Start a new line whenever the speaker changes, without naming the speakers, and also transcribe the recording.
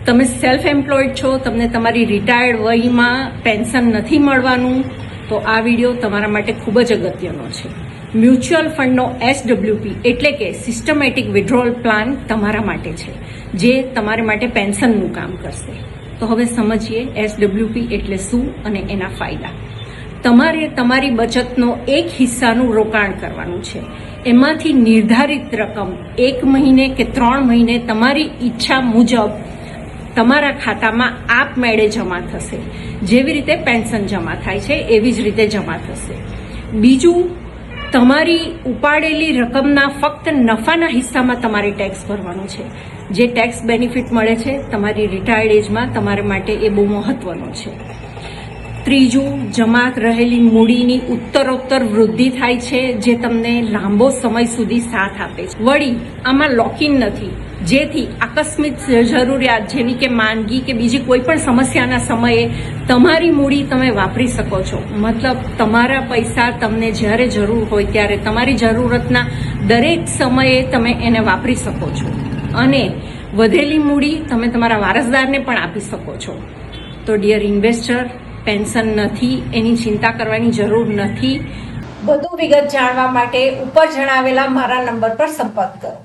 તમે self employed છો, તમને તમારી રિટાયર્ડ વયમાં પેન્શન નથી મળવાનું, તો આ વિડીયો તમારા માટે ખૂબ જ અગત્યનો છે. મ્યુચ્યુઅલ ફંડનો SWP એટલે કે સિસ્ટમેટિક વિડ્રોઅલ પ્લાન તમારા માટે છે, જે તમારા માટે પેન્શનનું કામ કરશે. તો હવે સમજીએ SWP એટલે શું અને એના ફાયદા. તમારે તમારી બચતનો એક હિસ્સાનું રોકાણ કરવાનું છે. એમાંથી નિર્ધારિત રકમ 1 મહિને કે 3 મહિને તમારી ઈચ્છા મુજબ તમારા ખાતામાં આપમેળે જમા થશે. જેવી રીતે પેન્શન જમા થાય છે એવી જ રીતે જમા થશે. બીજું, તમારી ઉપાડેલી રકમના ફક્ત નફાના હિસ્સામાં તમારે ટેક્સ ભરવાનો છે. જે ટેક્સ બેનિફિટ મળે છે તમારી રિટાયર્ડ એજમાં, તમારા માટે એ બહુ મહત્વનો છે. ત્રીજું, જમા રહેલી મૂડીની ઉત્તરોત્તર વૃદ્ધિ થાય છે, જે તમને લાંબો સમય સુધી સાથ આપે છે. વળી આમાં લોકિન નથી, જેથી આકસ્મિક જરૂરિયાત જેવી કે માંદગી કે બીજી કોઈ પણ સમસ્યાના સમયે તમારી મૂડી તમે વાપરી શકો છો. મતલબ તમારા પૈસા તમને જ્યારે જરૂર હોય ત્યારે તમારી જરૂરતના દરેક સમયે તમે એને વાપરી શકો છો અને વધેલી મૂડી તમે તમારા વારસદારને પણ આપી શકો છો. તો ડિયર ઇન્વેસ્ટર, પેન્શન નથી એની ચિંતા કરવાની જરૂર નથી. વધુ વિગત જાણવા માટે ઉપર જણાવેલા મારા નંબર પર સંપર્ક કરો.